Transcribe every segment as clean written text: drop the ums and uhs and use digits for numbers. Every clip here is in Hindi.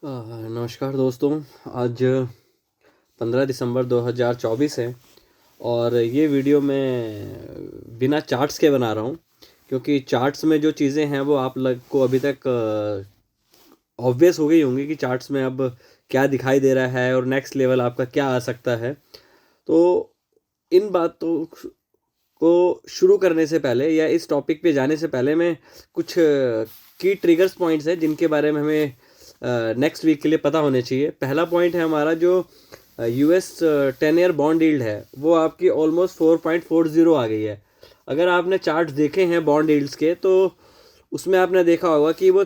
नमस्कार दोस्तों। आज 15 दिसंबर 2024 है और ये वीडियो मैं बिना चार्ट्स के बना रहा हूँ, क्योंकि चार्ट्स में जो चीज़ें हैं वो आप लोग को अभी तक ऑब्वियस हो गई होंगी कि चार्ट्स में अब क्या दिखाई दे रहा है और नेक्स्ट लेवल आपका क्या आ सकता है। तो इन बातों को शुरू करने से पहले या इस टॉपिक पे जाने से पहले मैं कुछ की ट्रिगर्स पॉइंट्स हैं जिनके बारे में हमें नेक्स्ट वीक के लिए पता होने चाहिए। पहला पॉइंट है हमारा जो यूएस 10 ईयर बॉन्ड यील्ड है वो आपकी ऑलमोस्ट 4.40 आ गई है। अगर आपने चार्ट देखे हैं बॉन्ड यील्ड्स के तो उसमें आपने देखा होगा कि वो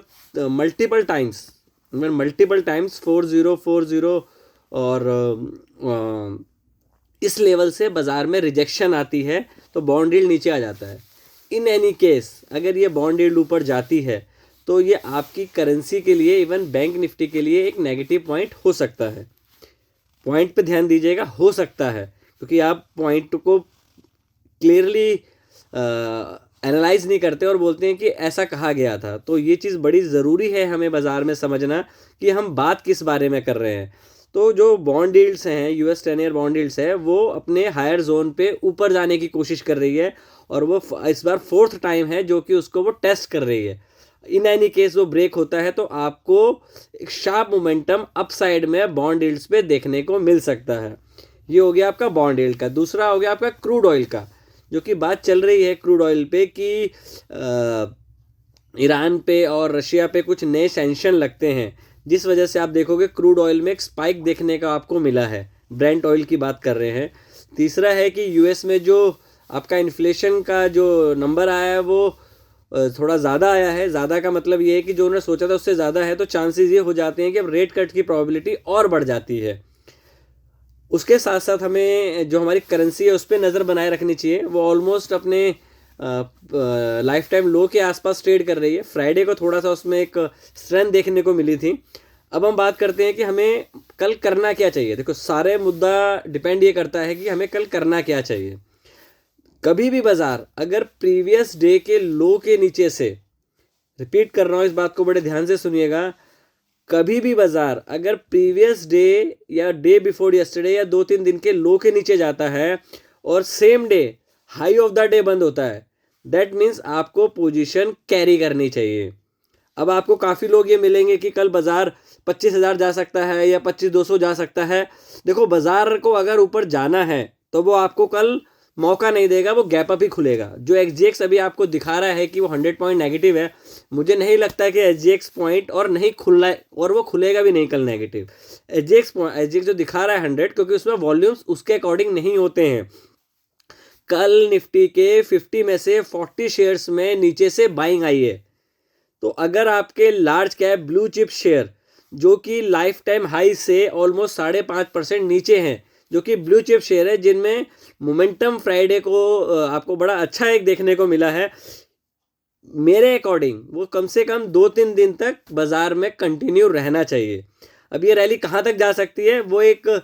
मल्टीपल टाइम्स 4040 और इस लेवल से बाज़ार में रिजेक्शन आती है तो बॉन्ड यील्ड नीचे आ जाता है। इन एनी केस अगर ये बॉन्ड यील्ड ऊपर जाती है तो ये आपकी करेंसी के लिए, इवन बैंक निफ्टी के लिए एक नेगेटिव पॉइंट हो सकता है। पॉइंट पे ध्यान दीजिएगा, हो सकता है, क्योंकि आप पॉइंट को क्लियरली एनालाइज नहीं करते और बोलते हैं कि ऐसा कहा गया था। तो ये चीज़ बड़ी ज़रूरी है हमें बाज़ार में समझना कि हम बात किस बारे में कर रहे हैं। तो जो बॉन्ड यील्ड्स हैं, यूएस 10 ईयर बॉन्ड यील्ड्स है, वो अपने हायर जोन पे ऊपर जाने की कोशिश कर रही है और वो इस बार 4th टाइम है जो कि उसको वो टेस्ट कर रही है। इन एनी केस वो ब्रेक होता है तो आपको एक शार्प मोमेंटम अपसाइड में बॉन्ड यील्ड्स पे देखने को मिल सकता है। ये हो गया आपका बॉन्ड यील्ड का। दूसरा हो गया आपका क्रूड ऑयल का, जो कि बात चल रही है क्रूड ऑयल पे कि ईरान पे और रशिया पे कुछ नए सैंक्शन लगते हैं, जिस वजह से आप देखोगे क्रूड ऑयल में एक स्पाइक देखने का आपको मिला है। ब्रेंट ऑयल की बात कर रहे हैं। तीसरा है कि यूएस में जो आपका इन्फ्लेशन का जो नंबर आया है वो थोड़ा ज़्यादा आया है। ज़्यादा का मतलब ये है कि जो उन्होंने सोचा था उससे ज़्यादा है, तो चांसेस ये हो जाते हैं कि अब रेट कट की प्रोबेबिलिटी और बढ़ जाती है। उसके साथ साथ हमें जो हमारी करेंसी है उस पर नज़र बनाए रखनी चाहिए। वो ऑलमोस्ट अपने लाइफ टाइम लो के आसपास ट्रेड कर रही है। फ्राइडे को थोड़ा सा उसमें एक स्ट्रेंथ देखने को मिली थी। अब हम बात करते हैं कि हमें कल करना क्या चाहिए। देखो, सारे मुद्दा डिपेंड ये करता है कि हमें कल करना क्या चाहिए। कभी भी बाजार अगर प्रीवियस डे के लो के नीचे से, रिपीट कर रहा हूँ, इस बात को बड़े ध्यान से सुनिएगा, कभी भी बाजार अगर प्रीवियस डे या डे बिफोर यस्टरडे या 2-3 दिन के लो के नीचे जाता है और same day high of the day बंद होता है, दैट मीन्स आपको पोजीशन कैरी करनी चाहिए। अब आपको काफ़ी लोग ये मिलेंगे कि कल बाजार 25,000 जा सकता है या 25,200 जा सकता है। देखो, बाजार को अगर ऊपर जाना है तो वो आपको कल मौका नहीं देगा, वो गैप अप ही खुलेगा। जो एक्सजीएक्स अभी आपको दिखा रहा है कि वो 100 पॉइंट नेगेटिव है, मुझे नहीं लगता कि एसजीएक्स पॉइंट और नहीं खुल रहा है और वो खुलेगा भी नहीं कल नेगेटिव। एसजीएक्स जो दिखा रहा है 100, क्योंकि उसमें वॉल्यूम्स उसके अकॉर्डिंग नहीं होते हैं। कल निफ्टी के 50 में से 40 शेयर्स में नीचे से बाइंग आई है। तो अगर आपके large cap blue chip share जो कि लाइफ टाइम हाई से ऑलमोस्ट 5.5% नीचे हैं, जो कि ब्लू चिप शेयर है जिनमें मोमेंटम फ्राइडे को आपको बड़ा अच्छा एक देखने को मिला है, मेरे अकॉर्डिंग वो कम से कम 2-3 दिन तक बाजार में कंटिन्यू रहना चाहिए। अब ये रैली कहाँ तक जा सकती है वो एक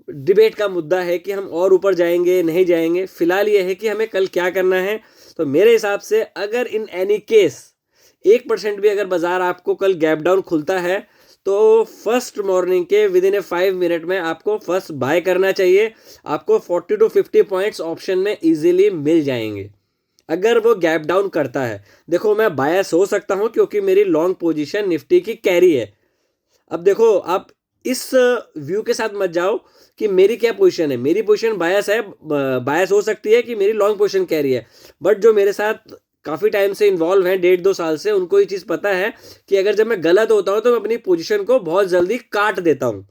डिबेट का मुद्दा है कि हम और ऊपर जाएंगे नहीं जाएंगे। फिलहाल ये है कि हमें कल क्या करना है। तो मेरे हिसाब से अगर इन एनी केस 1% भी अगर बाजार आपको कल गैप डाउन खुलता है तो फर्स्ट मॉर्निंग के विद इन ए 5 मिनट में आपको फर्स्ट बाय करना चाहिए। आपको 40 to 50 पॉइंट्स ऑप्शन में इजीली मिल जाएंगे अगर वो गैप डाउन करता है। देखो, मैं बायस हो सकता हूं क्योंकि मेरी लॉन्ग पोजीशन निफ्टी की कैरी है। अब देखो, आप इस व्यू के साथ मत जाओ कि मेरी क्या पोजीशन है। मेरी पोजीशन बायस है, बायस हो सकती है कि मेरी लॉन्ग पोजीशन कैरी है, बट जो मेरे साथ काफ़ी टाइम से इन्वॉल्व हैं, 1.5-2 साल से, उनको ये चीज़ पता है कि अगर जब मैं गलत होता हूँ तो मैं अपनी पोजीशन को बहुत जल्दी काट देता हूँ।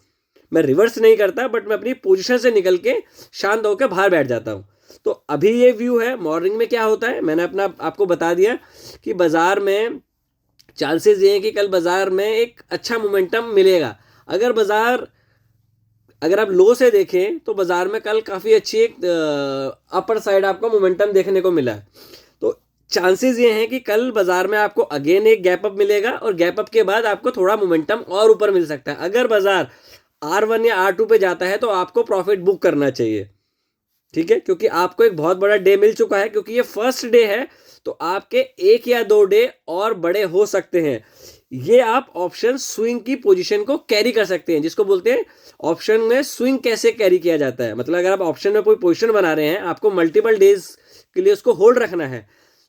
मैं रिवर्स नहीं करता, बट मैं अपनी पोजीशन से निकल के शांत होकर बाहर बैठ जाता हूँ। तो अभी ये व्यू है। मॉर्निंग में क्या होता है मैंने अपना आपको बता दिया कि बाजार में चांसेस ये हैं कि कल बाजार में एक अच्छा मोमेंटम मिलेगा। अगर आप लो से देखें तो बाजार में कल काफ़ी अच्छी एक अपर साइड आपको मोमेंटम देखने को मिला है। तो चांसेस ये हैं कि कल बाजार में आपको अगेन एक गैप अप मिलेगा और गैप अप के बाद आपको थोड़ा मोमेंटम और ऊपर मिल सकता है। अगर बाजार R1 या R2 पे जाता है तो आपको प्रॉफिट बुक करना चाहिए, ठीक है, क्योंकि आपको एक बहुत बड़ा डे मिल चुका है। क्योंकि ये फर्स्ट डे है तो आपके 1 या 2 डे और बड़े हो सकते हैं। ये आप ऑप्शन स्विंग की पोजीशन को कैरी कर सकते हैं, जिसको बोलते हैं ऑप्शन में स्विंग कैसे कैरी किया जाता है। मतलब अगर आप ऑप्शन में कोई पोजीशन बना रहे हैं, आपको मल्टीपल डेज के लिए उसको होल्ड रखना है,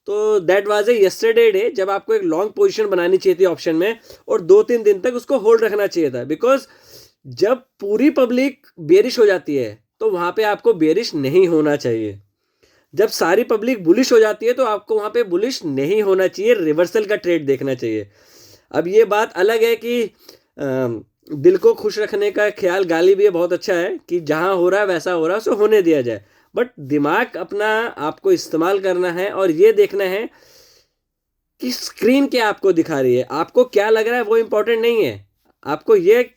तो that was a yesterday day जब आपको एक लॉन्ग पोजीशन बनानी चाहिए थी ऑप्शन में और 2-3 दिन तक उसको होल्ड रखना चाहिए था। बिकॉज जब पूरी पब्लिक बेरिश हो जाती है तो वहां पे आपको बेरिश नहीं होना चाहिए। जब सारी पब्लिक बुलिश हो जाती है तो आपको वहां पे बुलिश नहीं होना चाहिए, रिवर्सल का ट्रेड देखना चाहिए। अब ये बात अलग है कि दिल को खुश रखने का ख्याल गालिब ये बहुत अच्छा है कि जहां हो रहा है वैसा हो रहा है, उसे होने दिया जाए। बट दिमाग अपना आपको इस्तेमाल करना है और ये देखना है कि स्क्रीन क्या आपको दिखा रही है, आपको क्या लग रहा है वो इंपॉर्टेंट नहीं है। आपको ये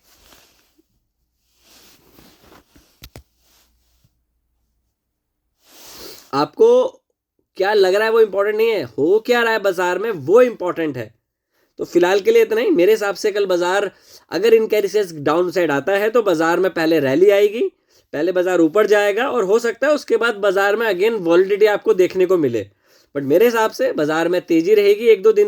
आपको क्या लग रहा है वो इंपॉर्टेंट नहीं है, हो क्या रहा है बाजार में वो इंपॉर्टेंट है। तो फिलहाल के लिए इतना ही। मेरे हिसाब से कल बाजार अगर इन कैरिसेस डाउन साइड आता है तो बाजार में पहले रैली आएगी, पहले बाजार ऊपर जाएगा और हो सकता है उसके बाद बाजार में अगेन वॉलिडिटी आपको देखने को मिले। बट मेरे हिसाब से बाजार में तेजी रहेगी 1-2 दिन